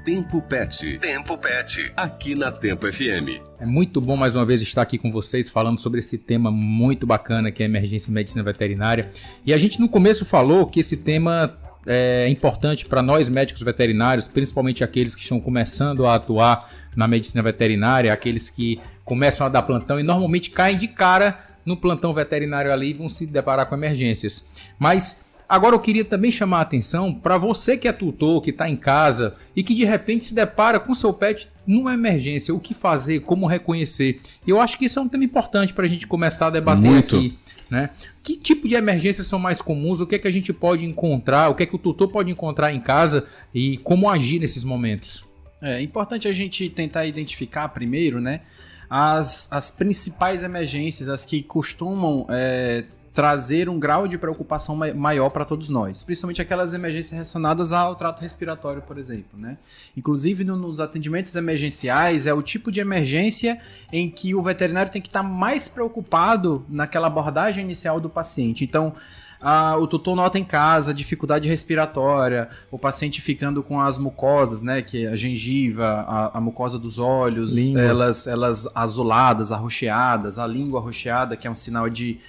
Tempo Pet. Tempo Pet, aqui na Tempo FM. É muito bom mais uma vez estar aqui com vocês falando sobre esse tema muito bacana que é a emergência em medicina veterinária. E a gente no começo falou que esse tema é importante para nós médicos veterinários, principalmente aqueles que estão começando a atuar na medicina veterinária, aqueles que começam a dar plantão e normalmente caem de cara no plantão veterinário ali e vão se deparar com emergências. Mas agora eu queria também chamar a atenção para você que é tutor, que está em casa e que de repente se depara com seu pet numa emergência, o que fazer, como reconhecer. Eu acho que isso é um tema importante para a gente começar a debater aqui, né? Que tipo de emergências são mais comuns, o que é que a gente pode encontrar, o que é que o tutor pode encontrar em casa e como agir nesses momentos? É importante a gente tentar identificar primeiro, né, as principais emergências, as que costumam trazer um grau de preocupação maior para todos nós, principalmente aquelas emergências relacionadas ao trato respiratório, por exemplo, né? Inclusive nos atendimentos emergenciais é o tipo de emergência em que o veterinário tem que estar mais preocupado naquela abordagem inicial do paciente. Então, o tutor nota em casa dificuldade respiratória, o paciente ficando com as mucosas, né, que é a gengiva, a mucosa dos olhos, elas azuladas, arroxeadas, a língua arroxeada, que é um sinal de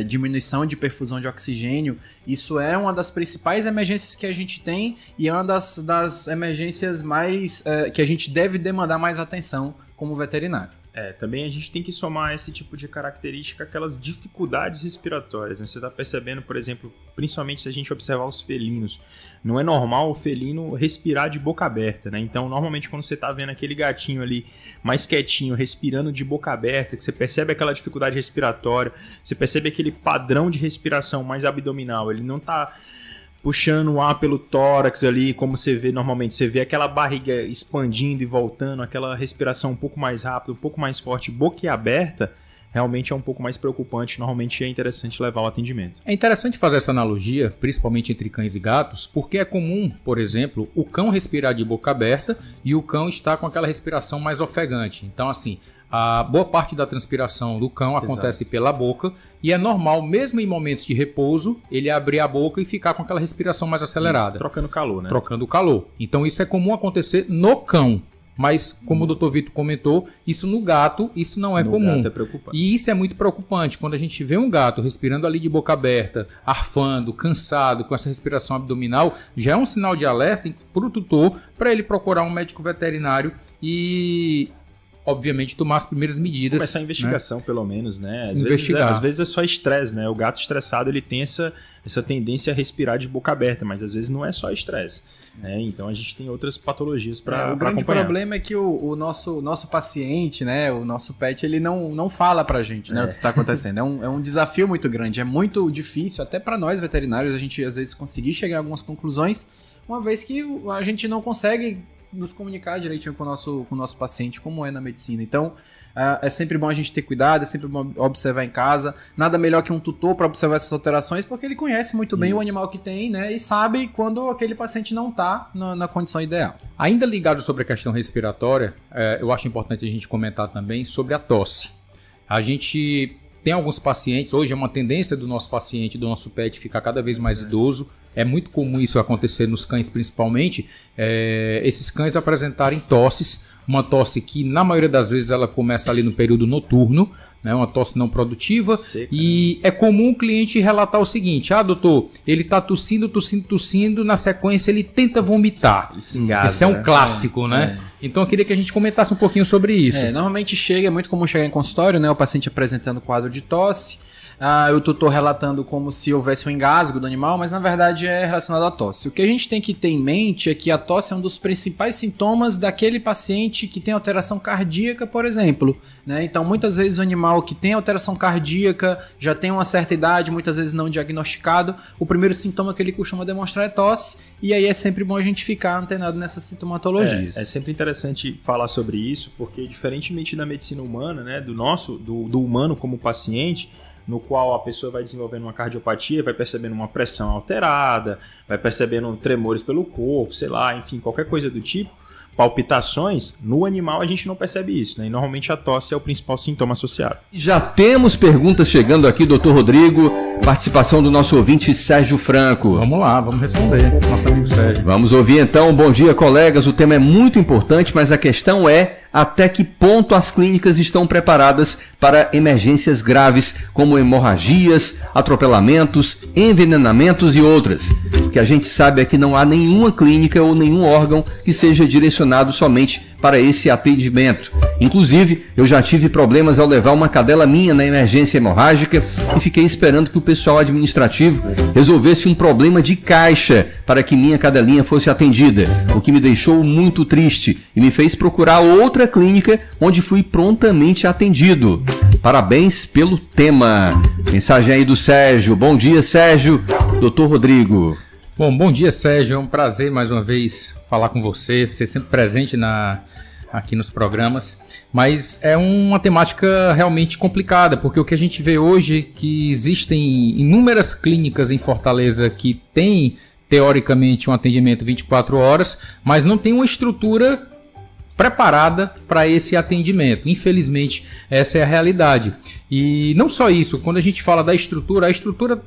diminuição de perfusão de oxigênio. Isso é uma das principais emergências que a gente tem e é uma das emergências mais que a gente deve demandar mais atenção como veterinário. Também a gente tem que somar esse tipo de característica aquelas dificuldades respiratórias, né? Você está percebendo, por exemplo, principalmente se a gente observar os felinos, não é normal o felino respirar de boca aberta, né? Então, normalmente quando você está vendo aquele gatinho ali mais quietinho, respirando de boca aberta, que você percebe aquela dificuldade respiratória, você percebe aquele padrão de respiração mais abdominal, ele não está puxando o ar pelo tórax ali, como você vê normalmente. Você vê aquela barriga expandindo e voltando, aquela respiração um pouco mais rápida, um pouco mais forte, boquiaberta, realmente é um pouco mais preocupante. Normalmente é interessante levar o atendimento. É interessante fazer essa analogia, principalmente entre cães e gatos, porque é comum, por exemplo, o cão respirar de boca aberta e o cão estar com aquela respiração mais ofegante. Então, assim, a boa parte da transpiração do cão acontece pela boca e é normal, mesmo em momentos de repouso, ele abrir a boca e ficar com aquela respiração mais acelerada. Trocando calor, né? Trocando calor. Então isso é comum acontecer no cão. Mas, como o Dr. Vitor comentou, isso no gato, isso não é comum. Gato é preocupante. E isso é muito preocupante. Quando a gente vê um gato respirando ali de boca aberta, arfando, cansado, com essa respiração abdominal, já é um sinal de alerta para o tutor, para ele procurar um médico veterinário e, obviamente, tomar as primeiras medidas. Começar a investigação, né? Pelo menos, né? Às vezes é só estresse, né? O gato estressado, ele tem essa tendência a respirar de boca aberta, mas às vezes não é só estresse. Então a gente tem outras patologias para acompanhar. O grande problema é que o nosso paciente, né, o nosso pet, ele não fala pra gente, né, o que está acontecendo. É um desafio muito grande, é muito difícil, até para nós veterinários, a gente às vezes conseguir chegar a algumas conclusões, uma vez que a gente não consegue nos comunicar direitinho com o nosso paciente, como é na medicina. Então, é sempre bom a gente ter cuidado, é sempre bom observar em casa. Nada melhor que um tutor para observar essas alterações, porque ele conhece muito bem o animal que tem, né? E sabe quando aquele paciente não está na condição ideal. Ainda ligado sobre a questão respiratória, eu acho importante a gente comentar também sobre a tosse. A gente tem alguns pacientes, hoje é uma tendência do nosso paciente, do nosso pet, ficar cada vez mais idoso. É muito comum isso acontecer nos cães, principalmente, esses cães apresentarem tosses, uma tosse que na maioria das vezes ela começa ali no período noturno, né, uma tosse não produtiva. Seca, e é comum o cliente relatar o seguinte: doutor, ele está tossindo, na sequência ele tenta vomitar. Ele se engasga. Esse é um clássico, né? Então eu queria que a gente comentasse um pouquinho sobre isso. Normalmente é muito comum chegar em consultório, né, o paciente apresentando quadro de tosse, o tutor relatando como se houvesse um engasgo do animal, mas na verdade é relacionado à tosse. O que a gente tem que ter em mente é que a tosse é um dos principais sintomas daquele paciente que tem alteração cardíaca, por exemplo, né? Então muitas vezes o animal que tem alteração cardíaca já tem uma certa idade, muitas vezes não diagnosticado, o primeiro sintoma que ele costuma demonstrar é tosse, e aí é sempre bom a gente ficar antenado nessas sintomatologias. É sempre interessante falar sobre isso, porque diferentemente da medicina humana, né, do humano como paciente, no qual a pessoa vai desenvolvendo uma cardiopatia, vai percebendo uma pressão alterada, vai percebendo tremores pelo corpo, sei lá, enfim, qualquer coisa do tipo. palpitações, no animal a gente não percebe isso, né? E normalmente a tosse é o principal sintoma associado. Já temos perguntas chegando aqui, doutor Rodrigo, participação do nosso ouvinte Sérgio Franco. Vamos lá, vamos responder, nosso amigo Sérgio. Vamos ouvir então. Bom dia, colegas. O tema é muito importante, mas a questão é até que ponto as clínicas estão preparadas para emergências graves, como hemorragias, atropelamentos, envenenamentos e outras. O que a gente sabe é que não há nenhuma clínica ou nenhum órgão que seja direcionado somente para esse atendimento. Inclusive, eu já tive problemas ao levar uma cadela minha na emergência hemorrágica e fiquei esperando que o pessoal administrativo resolvesse um problema de caixa para que minha cadelinha fosse atendida, o que me deixou muito triste e me fez procurar outra clínica onde fui prontamente atendido. Parabéns pelo tema. Mensagem aí do Sérgio. Bom dia, Sérgio. Doutor Rodrigo. Bom dia, Sérgio. É um prazer mais uma vez falar com você, ser sempre presente aqui nos programas, mas é uma temática realmente complicada, porque o que a gente vê hoje é que existem inúmeras clínicas em Fortaleza que têm, teoricamente, um atendimento 24 horas, mas não tem uma estrutura preparada para esse atendimento. Infelizmente, essa é a realidade. E não só isso, quando a gente fala da estrutura, a estrutura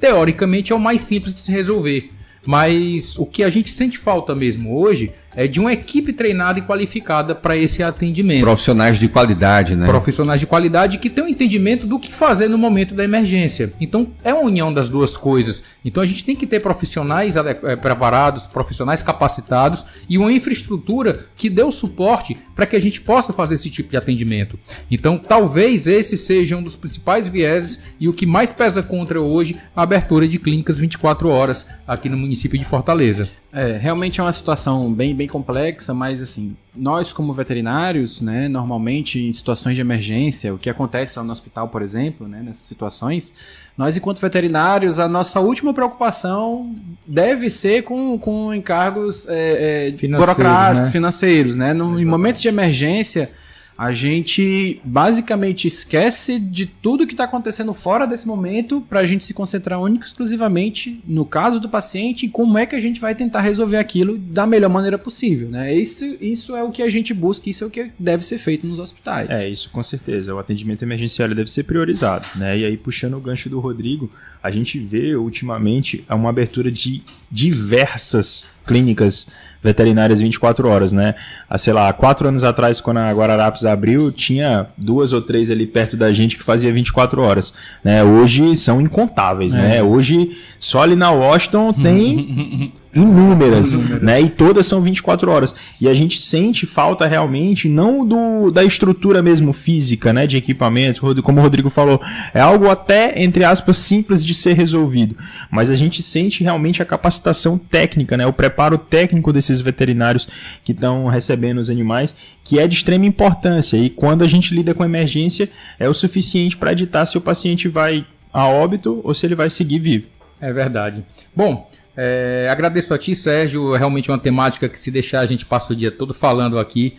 teoricamente é o mais simples de se resolver. Mas o que a gente sente falta mesmo hoje é de uma equipe treinada e qualificada para esse atendimento. Profissionais de qualidade, né? Profissionais de qualidade que têm um entendimento do que fazer no momento da emergência. Então, é uma união das duas coisas. Então, a gente tem que ter profissionais preparados, profissionais capacitados e uma infraestrutura que dê o suporte para que a gente possa fazer esse tipo de atendimento. Então, talvez esse seja um dos principais vieses e o que mais pesa contra hoje a abertura de clínicas 24 horas aqui no município de Fortaleza. Realmente é uma situação bem complexa, mas assim, nós como veterinários, né, normalmente em situações de emergência, o que acontece lá no hospital, por exemplo, né, nessas situações, nós enquanto veterinários, a nossa última preocupação deve ser com encargos burocráticos, né? Financeiros, né? Em momentos de emergência, a gente basicamente esquece de tudo que está acontecendo fora desse momento para a gente se concentrar única e exclusivamente no caso do paciente e como é que a gente vai tentar resolver aquilo da melhor maneira possível, né? Isso é o que a gente busca, isso é o que deve ser feito nos hospitais. Isso com certeza. O atendimento emergencial deve ser priorizado, né? E aí, puxando o gancho do Rodrigo, a gente vê ultimamente uma abertura de diversas clínicas veterinárias 24 horas, né? Sei lá, 4 anos atrás, quando a Guararapes abriu, tinha 2 ou 3 ali perto da gente que fazia 24 horas, né? Hoje são incontáveis, né? Hoje, só ali na Washington tem inúmeras, né? E todas são 24 horas. E a gente sente falta realmente, não da estrutura mesmo física, né? De equipamento, como o Rodrigo falou, é algo até, entre aspas, simples de ser resolvido. Mas a gente sente realmente a capacitação técnica, né? O preparo técnico desses veterinários que estão recebendo os animais, que é de extrema importância. E quando a gente lida com emergência, é o suficiente para ditar se o paciente vai a óbito ou se ele vai seguir vivo. É verdade. Bom, agradeço a ti, Sérgio. É realmente uma temática que, se deixar, a gente passa o dia todo falando aqui.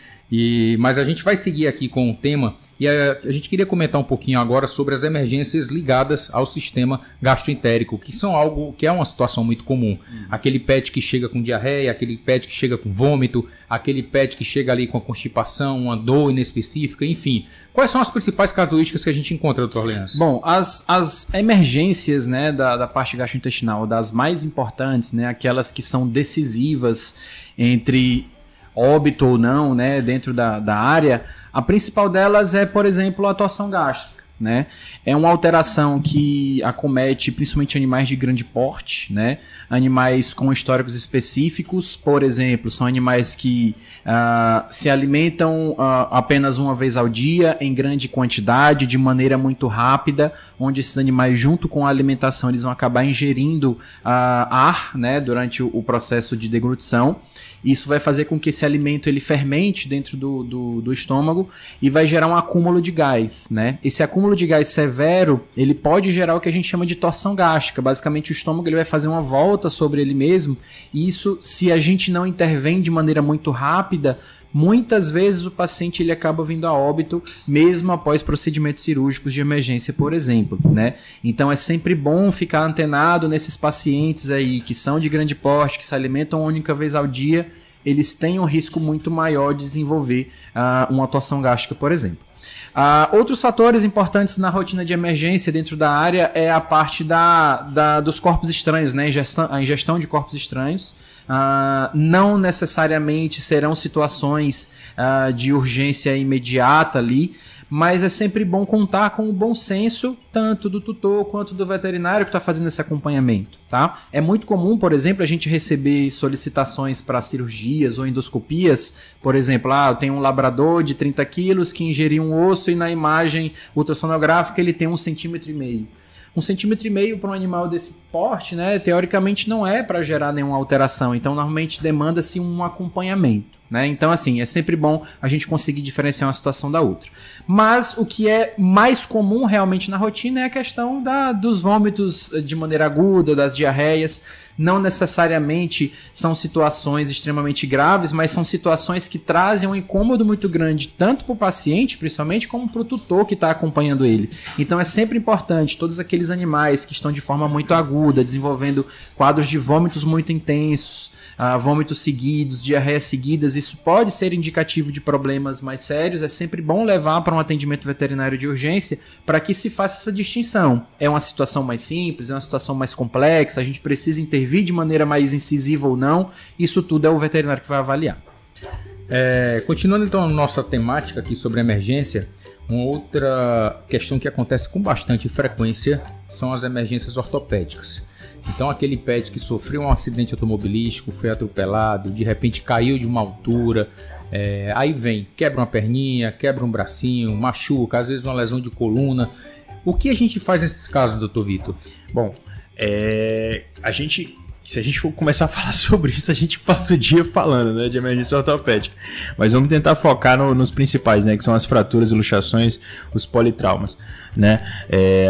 Mas a gente vai seguir aqui com o tema. E a gente queria comentar um pouquinho agora sobre as emergências ligadas ao sistema gastroentérico, que são algo que é uma situação muito comum. Aquele pet que chega com diarreia, aquele pet que chega com vômito, aquele pet que chega ali com a constipação, uma dor inespecífica, enfim. Quais são as principais casuísticas que a gente encontra, doutor Leandro? Bom, as emergências, né, da parte gastrointestinal, das mais importantes, né, aquelas que são decisivas entre óbito ou não, né, dentro da área, a principal delas é, por exemplo, a torção gástrica, né? É uma alteração que acomete principalmente animais de grande porte, né? Animais com históricos específicos, por exemplo, são animais que se alimentam apenas uma vez ao dia, em grande quantidade, de maneira muito rápida, onde esses animais, junto com a alimentação, eles vão acabar ingerindo ar, né, durante o processo de deglutição. Isso vai fazer com que esse alimento ele fermente dentro do estômago e vai gerar um acúmulo de gás, né? Esse acúmulo de gás severo, ele pode gerar o que a gente chama de torção gástrica. Basicamente, o estômago ele vai fazer uma volta sobre ele mesmo, e isso, se a gente não intervém de maneira muito rápida, muitas vezes o paciente ele acaba vindo a óbito mesmo após procedimentos cirúrgicos de emergência, por exemplo, né? Então é sempre bom ficar antenado nesses pacientes aí que são de grande porte, que se alimentam uma única vez ao dia, eles têm um risco muito maior de desenvolver uma atuação gástrica, por exemplo. Outros fatores importantes na rotina de emergência dentro da área é a parte dos corpos estranhos, né? A ingestão de corpos estranhos. Não necessariamente serão situações de urgência imediata ali, mas é sempre bom contar com o bom senso tanto do tutor quanto do veterinário que está fazendo esse acompanhamento, tá? É muito comum, por exemplo, a gente receber solicitações para cirurgias ou endoscopias, por exemplo, eu tenho um labrador de 30 quilos que ingeriu um osso e na imagem ultrassonográfica ele tem 1,5 cm. 1,5 cm para um animal desse porte, né, teoricamente não é para gerar nenhuma alteração, então normalmente demanda-se um acompanhamento, né? Então assim, é sempre bom a gente conseguir diferenciar uma situação da outra. Mas o que é mais comum realmente na rotina é a questão dos vômitos de maneira aguda, das diarreias. Não necessariamente são situações extremamente graves, mas são situações que trazem um incômodo muito grande, tanto para o paciente, principalmente, como para o tutor que está acompanhando ele. Então é sempre importante, todos aqueles animais que estão de forma muito aguda, desenvolvendo quadros de vômitos muito intensos, vômitos seguidos, diarreias seguidas, isso pode ser indicativo de problemas mais sérios. É sempre bom levar para um atendimento veterinário de urgência para que se faça essa distinção. É uma situação mais simples, é uma situação mais complexa, a gente precisa intervir de maneira mais incisiva ou não, isso tudo é o veterinário que vai avaliar. Continuando então a nossa temática aqui sobre emergência, uma outra questão que acontece com bastante frequência são as emergências ortopédicas. Então aquele pet que sofreu um acidente automobilístico, foi atropelado, de repente caiu de uma altura, aí vem, quebra uma perninha, quebra um bracinho, machuca, às vezes uma lesão de coluna. O que a gente faz nesses casos, doutor Vitor? Bom, se a gente for começar a falar sobre isso, a gente passa o dia falando, né, de emergência ortopédica. Mas vamos tentar focar nos principais, né, que são as fraturas e luxações, os politraumas, né?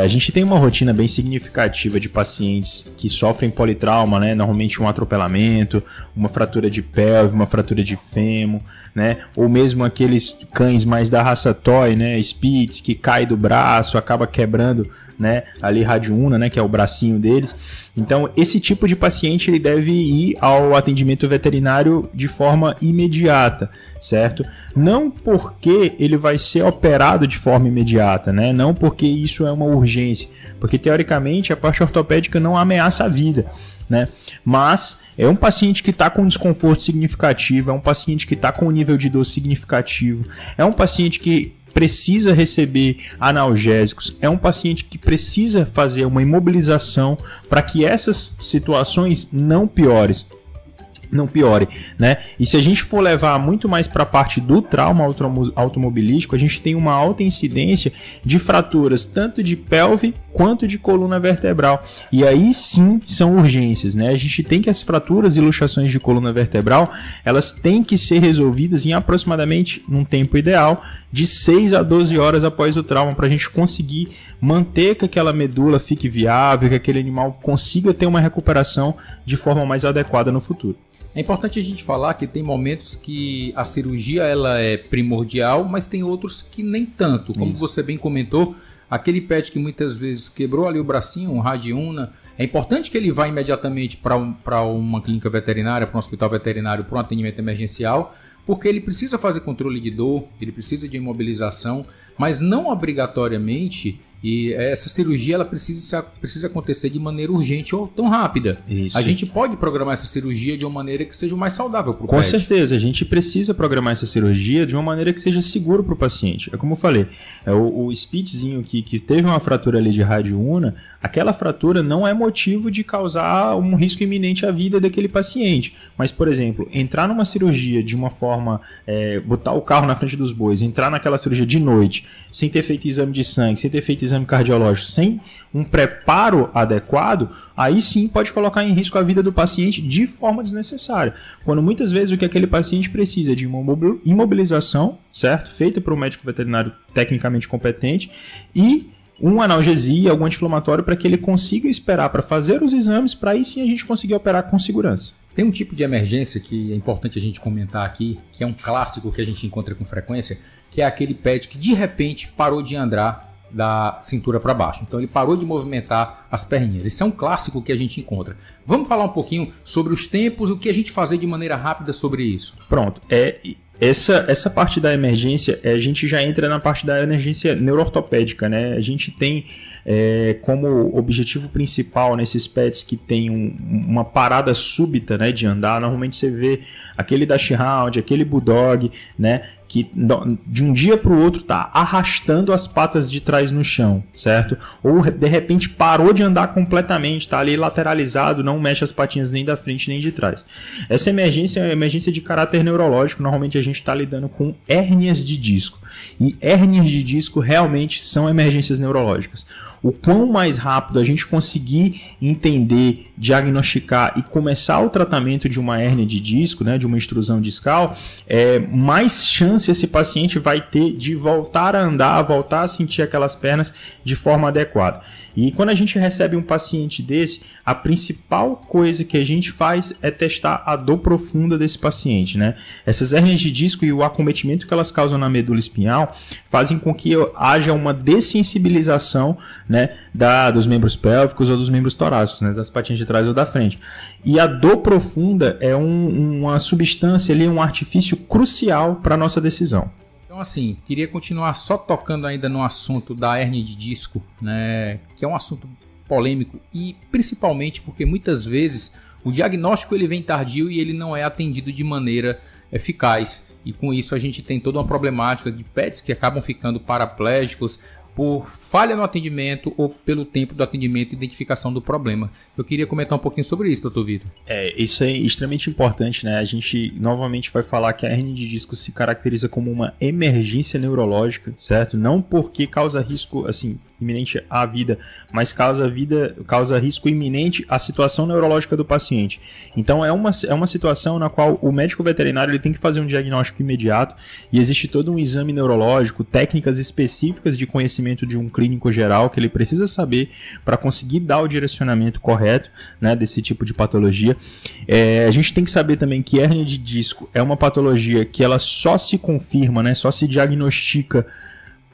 A gente tem uma rotina bem significativa de pacientes que sofrem politrauma, né, normalmente um atropelamento, uma fratura de pelve, uma fratura de fêmur, né, ou mesmo aqueles cães mais da raça Toy, né, Spitz, que cai do braço, acaba quebrando, né, ali radiuna, né, que é o bracinho deles. Então esse tipo de paciente ele deve ir ao atendimento veterinário de forma imediata, certo? Não porque ele vai ser operado de forma imediata, né? Não porque isso é uma urgência, porque teoricamente a parte ortopédica não ameaça a vida, né? Mas é um paciente que está com desconforto significativo, é um paciente que está com um nível de dor significativo, é um paciente que precisa receber analgésicos, é um paciente que precisa fazer uma imobilização para que essas situações não piorem, né? E se a gente for levar muito mais para a parte do trauma automobilístico, a gente tem uma alta incidência de fraturas tanto de pelve quanto de coluna vertebral. E aí sim são urgências, né? A gente tem que as fraturas e luxações de coluna vertebral, elas têm que ser resolvidas em aproximadamente, num tempo ideal, de 6 a 12 horas após o trauma, para a gente conseguir manter que aquela medula fique viável, que aquele animal consiga ter uma recuperação de forma mais adequada no futuro. É importante a gente falar que tem momentos que a cirurgia ela é primordial, mas tem outros que nem tanto. Como Isso. Você bem comentou, aquele pet que muitas vezes quebrou ali o bracinho, um radiuna, é importante que ele vá imediatamente para uma clínica veterinária, para um hospital veterinário, para um atendimento emergencial, porque ele precisa fazer controle de dor, ele precisa de imobilização, mas não obrigatoriamente. E essa cirurgia ela precisa acontecer de maneira urgente ou tão rápida. Isso. A gente pode programar essa cirurgia de uma maneira que seja o mais saudável para o pet. Com certeza, a gente precisa programar essa cirurgia de uma maneira que seja segura para o paciente. É como eu falei, o Spitzzinho que teve uma fratura ali de radiuna, aquela fratura não é motivo de causar um risco iminente à vida daquele paciente. Mas, por exemplo, entrar numa cirurgia de uma forma, botar o carro na frente dos bois, entrar naquela cirurgia de noite, sem ter feito exame de sangue, sem ter feito exame cardiológico, sem um preparo adequado, aí sim pode colocar em risco a vida do paciente de forma desnecessária. Quando muitas vezes o que aquele paciente precisa é de uma imobilização, certo? Feita por um médico veterinário tecnicamente competente e uma analgesia, algum anti-inflamatório para que ele consiga esperar para fazer os exames para aí sim a gente conseguir operar com segurança. Tem um tipo de emergência que é importante a gente comentar aqui, que é um clássico que a gente encontra com frequência, que é aquele pet que de repente parou de andar da cintura para baixo. Então ele parou de movimentar as perninhas. Isso é um clássico que a gente encontra. Vamos falar um pouquinho sobre os tempos, o que a gente fazer de maneira rápida sobre isso. Pronto. Essa parte da emergência, a gente já entra na parte da emergência neuroortopédica, né? A gente tem como objetivo principal nesses pets que tem uma parada súbita, né, de andar. Normalmente você vê aquele Dachshund, aquele Bulldog, né, que de um dia para o outro está arrastando as patas de trás no chão, certo? Ou de repente parou de andar completamente, está ali lateralizado, não mexe as patinhas nem da frente nem de trás. Essa emergência é uma emergência de caráter neurológico. Normalmente a gente está lidando com hérnias de disco. E hérnias de disco realmente são emergências neurológicas. O quão mais rápido a gente conseguir entender, diagnosticar e começar o tratamento de uma hérnia de disco, né, de uma extrusão discal, mais chance esse paciente vai ter de voltar a andar, voltar a sentir aquelas pernas de forma adequada. E quando a gente recebe um paciente desse, a principal coisa que a gente faz é testar a dor profunda desse paciente, né? Essas hérnias de disco e o acometimento que elas causam na medula espinhal fazem com que haja uma dessensibilização, né, dos membros pélvicos ou dos membros torácicos, né, das patinhas de trás ou da frente. E a dor profunda é uma substância ali, um artifício crucial para a nossa decisão. Então, assim, queria continuar só tocando ainda no assunto da hérnia de disco, né, que é um assunto polêmico e principalmente porque muitas vezes o diagnóstico ele vem tardio e ele não é atendido de maneira eficaz. E com isso a gente tem toda uma problemática de pets que acabam ficando paraplégicos por falha no atendimento ou pelo tempo do atendimento e identificação do problema. Eu queria comentar um pouquinho sobre isso, Dr. Vitor. Isso é extremamente importante, né? A gente novamente vai falar que a hérnia de disco se caracteriza como uma emergência neurológica, certo? Não porque causa risco, assim, iminente à vida, mas causa risco iminente à situação neurológica do paciente. Então é uma situação na qual o médico veterinário ele tem que fazer um diagnóstico imediato e existe todo um exame neurológico, técnicas específicas de conhecimento de um clínico geral que ele precisa saber para conseguir dar o direcionamento correto, né, desse tipo de patologia. A gente tem que saber também que hérnia de disco é uma patologia que ela só se confirma, né, só se diagnostica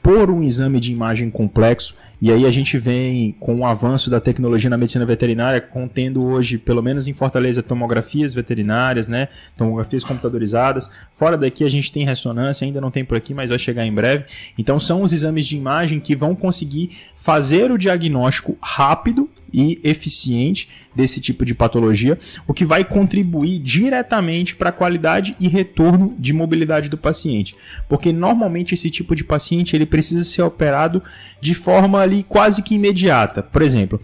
por um exame de imagem complexo. E aí a gente vem com o avanço da tecnologia na medicina veterinária, contendo hoje, pelo menos em Fortaleza, tomografias veterinárias, né? Tomografias computadorizadas. Fora daqui a gente tem ressonância, ainda não tem por aqui, mas vai chegar em breve. Então são os exames de imagem que vão conseguir fazer o diagnóstico rápido e eficiente desse tipo de patologia, o que vai contribuir diretamente para a qualidade e retorno de mobilidade do paciente, porque normalmente esse tipo de paciente ele precisa ser operado de forma ali quase que imediata. Por exemplo,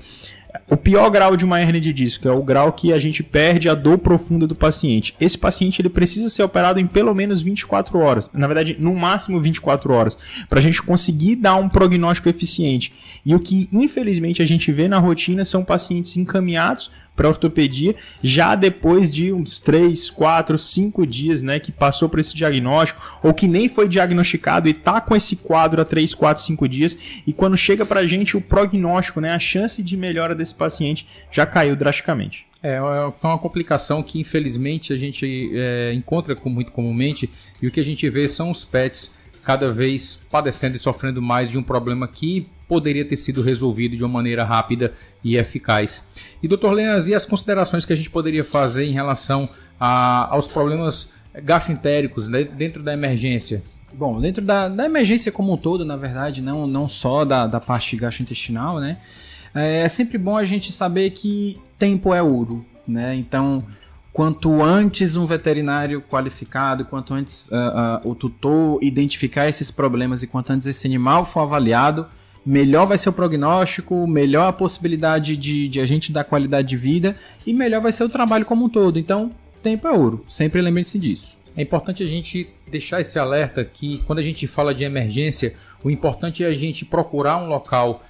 o pior grau de uma hérnia de disco é o grau que a gente perde a dor profunda do paciente. Esse paciente ele precisa ser operado em pelo menos 24 horas. Na verdade, no máximo 24 horas. Para a gente conseguir dar um prognóstico eficiente. E o que, infelizmente, a gente vê na rotina são pacientes encaminhados para ortopedia já depois de uns 3, 4, 5 dias, né, que passou por esse diagnóstico, ou que nem foi diagnosticado e está com esse quadro há 3, 4, 5 dias, e quando chega para a gente o prognóstico, né, a chance de melhora desse paciente já caiu drasticamente. É uma complicação que infelizmente a gente encontra muito comumente, e o que a gente vê são os pets cada vez padecendo e sofrendo mais de um problema que poderia ter sido resolvido de uma maneira rápida e eficaz. E Dr. Lenas, e as considerações que a gente poderia fazer em relação aos problemas gastroentéricos, né, dentro da emergência? Bom, dentro da emergência como um todo, na verdade, não só da parte gastrointestinal, né? É sempre bom a gente saber que tempo é ouro, né? Então, quanto antes um veterinário qualificado, quanto antes o tutor identificar esses problemas e quanto antes esse animal for avaliado, melhor vai ser o prognóstico, melhor a possibilidade de a gente dar qualidade de vida e melhor vai ser o trabalho como um todo. Então, tempo é ouro. Sempre lembre-se disso. É importante a gente deixar esse alerta que quando a gente fala de emergência, o importante é a gente procurar um local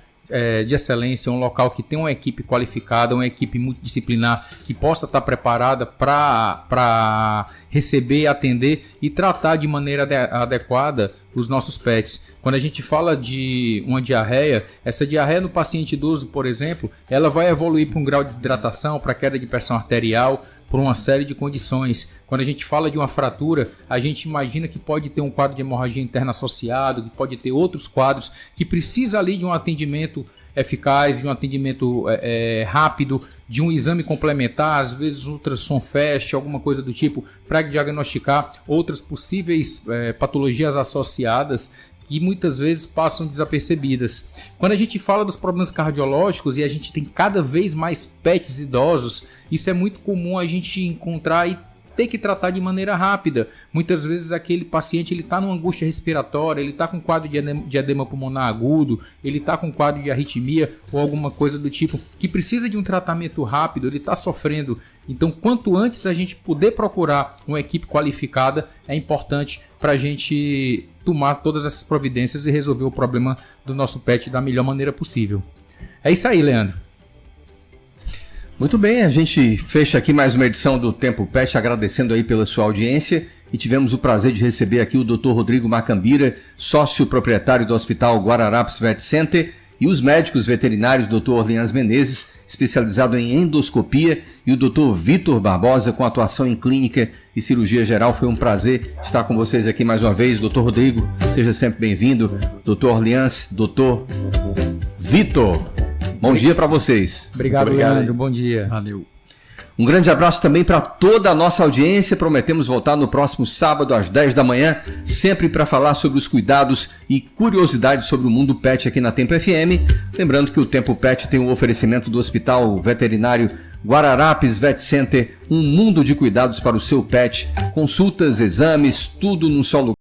de excelência, um local que tem uma equipe qualificada, uma equipe multidisciplinar que possa estar preparada para receber, atender e tratar de maneira adequada os nossos pets. Quando a gente fala de uma diarreia, essa diarreia no paciente idoso, por exemplo, ela vai evoluir para um grau de desidratação, para queda de pressão arterial, por uma série de condições. Quando a gente fala de uma fratura, a gente imagina que pode ter um quadro de hemorragia interna associado, que pode ter outros quadros, que precisa ali de um atendimento eficaz, de um atendimento rápido, de um exame complementar, às vezes um ultrassom FAST, alguma coisa do tipo, para diagnosticar outras possíveis patologias associadas que muitas vezes passam desapercebidas. Quando a gente fala dos problemas cardiológicos e a gente tem cada vez mais PETs idosos, isso é muito comum a gente encontrar e ter que tratar de maneira rápida. Muitas vezes aquele paciente está numa angústia respiratória, ele está com quadro de edema pulmonar agudo, ele está com quadro de arritmia ou alguma coisa do tipo, que precisa de um tratamento rápido, ele está sofrendo. Então, quanto antes a gente puder procurar uma equipe qualificada, é importante para a gente tomar todas essas providências e resolver o problema do nosso PET da melhor maneira possível. É isso aí, Leandro. Muito bem, a gente fecha aqui mais uma edição do Tempo PET, agradecendo aí pela sua audiência, e tivemos o prazer de receber aqui o Dr. Rodrigo Macambira, sócio proprietário do Hospital Guararapes Vet Center, e os médicos veterinários Dr. Orleans Menezes, especializado em endoscopia, e o Dr. Vitor Barbosa, com atuação em clínica e cirurgia geral. Foi um prazer estar com vocês aqui mais uma vez. Dr. Rodrigo, seja sempre bem-vindo. Dr. Orleans, Dr. Vitor, bom dia para vocês. Obrigado, Leandro. Bom dia. Valeu. Um grande abraço também para toda a nossa audiência. Prometemos voltar no próximo sábado às 10 da manhã, sempre para falar sobre os cuidados e curiosidades sobre o mundo pet aqui na Tempo FM. Lembrando que o Tempo Pet tem o oferecimento do Hospital Veterinário Guararapes Vet Center, um mundo de cuidados para o seu pet. Consultas, exames, tudo num só lugar.